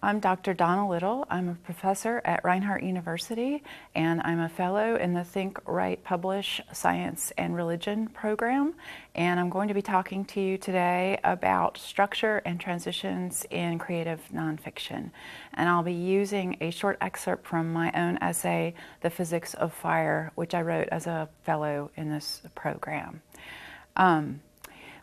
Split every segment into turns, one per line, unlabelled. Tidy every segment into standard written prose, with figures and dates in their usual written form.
I'm Dr. Donna Little. I'm a professor at Reinhardt University, and I'm a fellow in the Think, Write, Publish Science and Religion program. And I'm going to be talking to you today about structure and transitions in creative nonfiction. And I'll be using a short excerpt from my own essay, The Physics of Fire, which I wrote as a fellow in this program.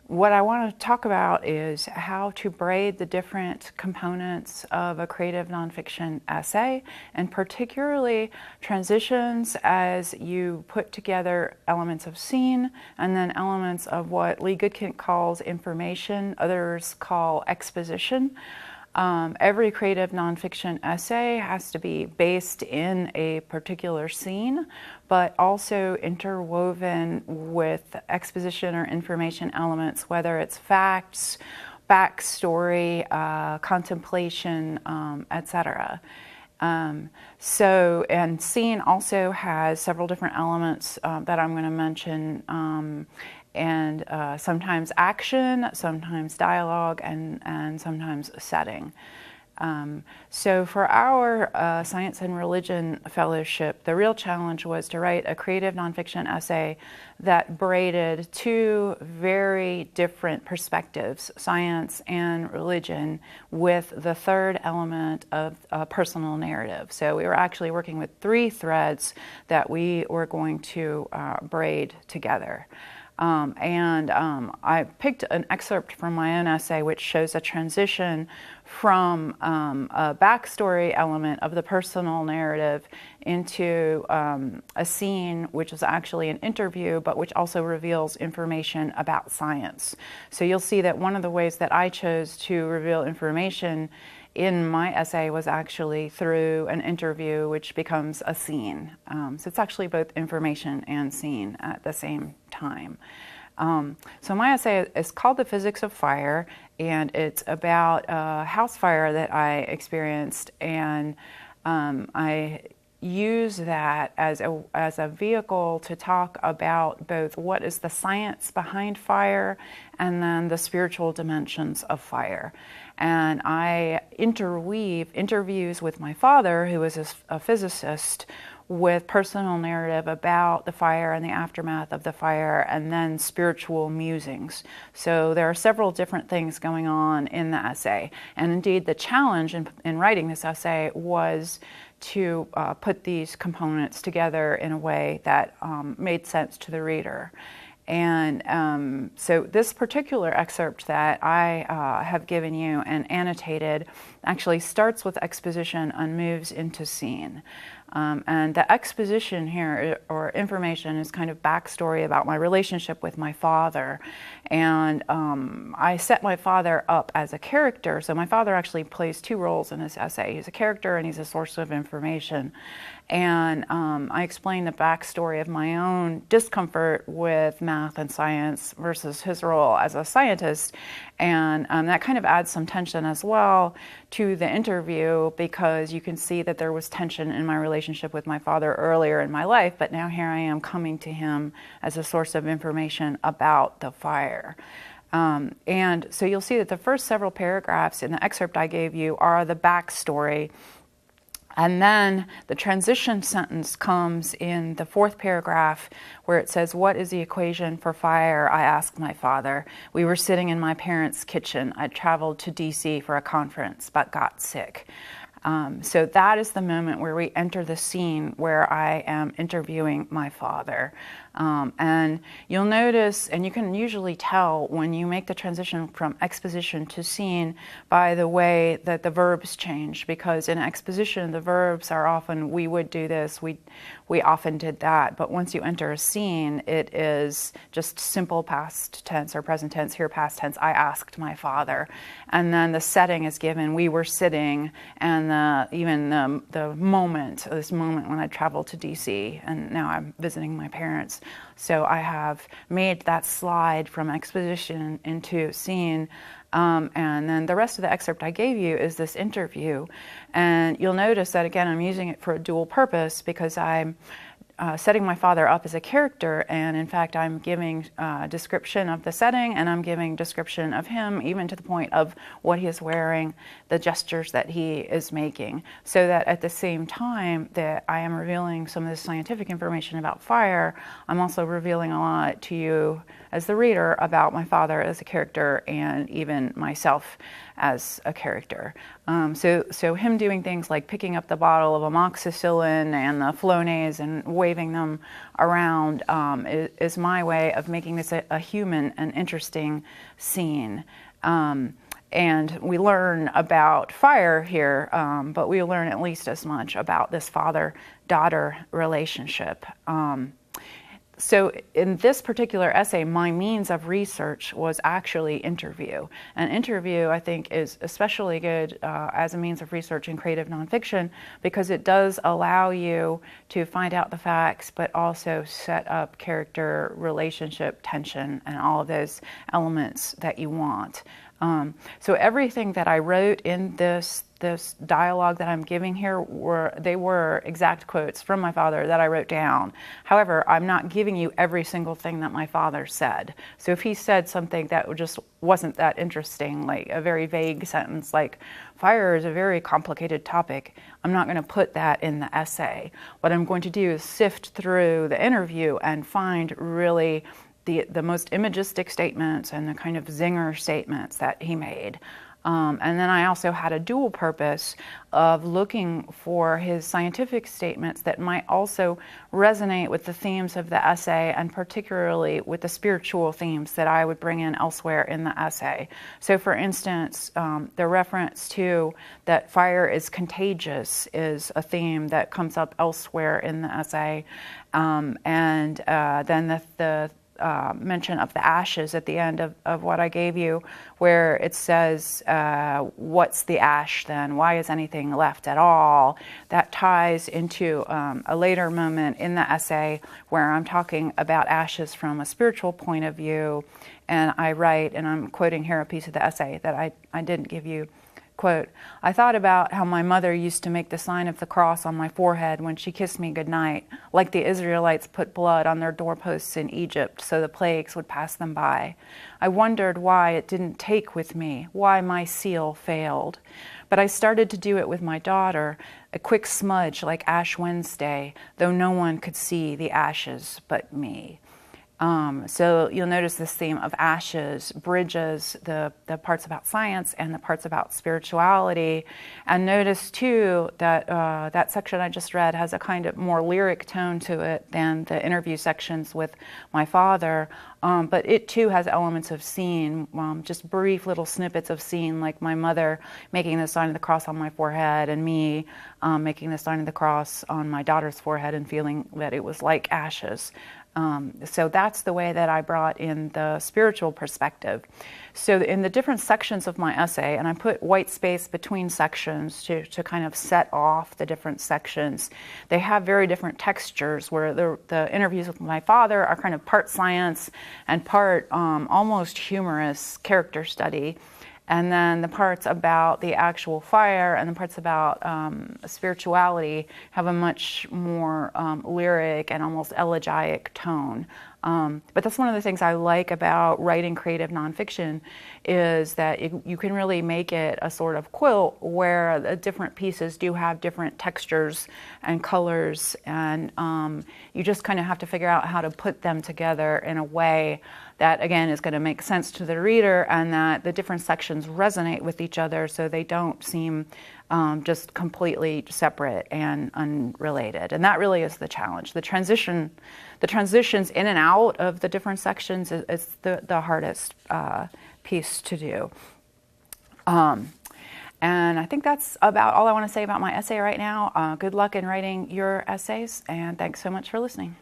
What I want to talk about is how to braid the different components of a creative nonfiction essay, and particularly transitions as you put together elements of scene and then elements of what Lee Goodkind calls information, others call exposition. Every creative nonfiction essay has to be based in a particular scene, but also interwoven with exposition or information elements, whether it's facts, backstory, contemplation, etc. And scene also has several different elements that I'm going to mention, and sometimes action, sometimes dialogue, and sometimes setting. So for our Science and Religion Fellowship, the real challenge was to write a creative nonfiction essay that braided two very different perspectives, science and religion, with the third element of a personal narrative. So we were actually working with three threads that we were going to braid together. I picked an excerpt from my own essay which shows a transition from a backstory element of the personal narrative into a scene which is actually an interview, but which also reveals information about science. So you'll see that one of the ways that I chose to reveal information in my essay was actually through an interview, which becomes a scene. So it's actually both information and scene at the same time. So my essay is called The Physics of Fire, and it's about a house fire that I experienced, and I use that as a vehicle to talk about both what is the science behind fire and then the spiritual dimensions of fire. And I interweave interviews with my father, who is a physicist, with personal narrative about the fire and the aftermath of the fire, and then spiritual musings. So there are several different things going on in the essay. And indeed, the challenge in writing this essay was to put these components together in a way that made sense to the reader. And so this particular excerpt that I have given you and annotated actually starts with exposition and moves into scene. And the exposition here, or information, is kind of backstory about my relationship with my father. And I set my father up as a character. So my father actually plays two roles in this essay. He's a character and he's a source of information. And I explain the backstory of my own discomfort with math and science versus his role as a scientist. And that kind of adds some tension as well to the interview, because you can see that there was tension in my relationship with my father earlier in my life, but now here I am coming to him as a source of information about the fire. And so you'll see that the first several paragraphs in the excerpt I gave you are the backstory. And then the transition sentence comes in the fourth paragraph, where it says, "What is the equation for fire? I asked my father. We were sitting in my parents' kitchen. I traveled to DC for a conference, but got sick." So that is the moment where we enter the scene where I am interviewing my father. And you'll notice, and you can usually tell when you make the transition from exposition to scene by the way that the verbs change, because in exposition the verbs are often "we would do this," we often did that, but once you enter a scene it is just simple past tense or present tense, here past tense, "I asked my father," and then the setting is given, "we were sitting," and the moment, this moment when I traveled to DC and now I'm visiting my parents. So I have made that slide from exposition into scene, and then the rest of the excerpt I gave you is this interview. And you'll notice that, again, I'm using it for a dual purpose, because I'm setting my father up as a character, and in fact I'm giving description of the setting, and I'm giving description of him, even to the point of what he is wearing, the gestures that he is making, so that at the same time that I am revealing some of this scientific information about fire, I'm also revealing a lot to you as the reader about my father as a character, and even myself as a character. So him doing things like picking up the bottle of amoxicillin and the Flonase and waving them around is my way of making this a human and interesting scene. And we learn about fire here, but we learn at least as much about this father-daughter relationship. So in this particular essay, my means of research was actually interview. And interview, I think, is especially good as a means of research in creative nonfiction, because it does allow you to find out the facts, but also set up character, relationship, tension, and all of those elements that you want. So everything that I wrote in this dialogue that I'm giving here were exact quotes from my father that I wrote down. However, I'm not giving you every single thing that my father said. So if he said something that just wasn't that interesting, like a very vague sentence like, fire is a very complicated topic, I'm not going to put that in the essay. What I'm going to do is sift through the interview and find really the most imagistic statements and the kind of zinger statements that he made. And then I also had a dual purpose of looking for his scientific statements that might also resonate with the themes of the essay, and particularly with the spiritual themes that I would bring in elsewhere in the essay. So for instance, the reference to that fire is contagious is a theme that comes up elsewhere in the essay. And then the mention of the ashes at the end of what I gave you, where it says, what's the ash then? Why is anything left at all? That ties into a later moment in the essay where I'm talking about ashes from a spiritual point of view. And I write, and I'm quoting here a piece of the essay that I didn't give you. Quote, I thought about how my mother used to make the sign of the cross on my forehead when she kissed me goodnight, like the Israelites put blood on their doorposts in Egypt so the plagues would pass them by. I wondered why it didn't take with me, why my seal failed. But I started to do it with my daughter, a quick smudge like Ash Wednesday, though no one could see the ashes but me. So you'll notice this theme of ashes bridges the parts about science and the parts about spirituality. And notice too that that section I just read has a kind of more lyric tone to it than the interview sections with my father. But it too has elements of scene, just brief little snippets of scene, like my mother making the sign of the cross on my forehead, and me making the sign of the cross on my daughter's forehead and feeling that it was like ashes. So that's the way that I brought in the spiritual perspective. So in the different sections of my essay, and I put white space between sections to kind of set off the different sections, they have very different textures, where the interviews with my father are kind of part science and part almost humorous character study. And then the parts about the actual fire and the parts about spirituality have a much more lyric and almost elegiac tone. But that's one of the things I like about writing creative nonfiction, is that you can really make it a sort of quilt where the different pieces do have different textures and colors, and you just kind of have to figure out how to put them together in a way that, again, is going to make sense to the reader, and that the different sections resonate with each other so they don't seem just completely separate and unrelated. And that really is the challenge. The transitions in and out of the different sections is the hardest piece to do. And I think that's about all I want to say about my essay right now. Good luck in writing your essays, and thanks so much for listening.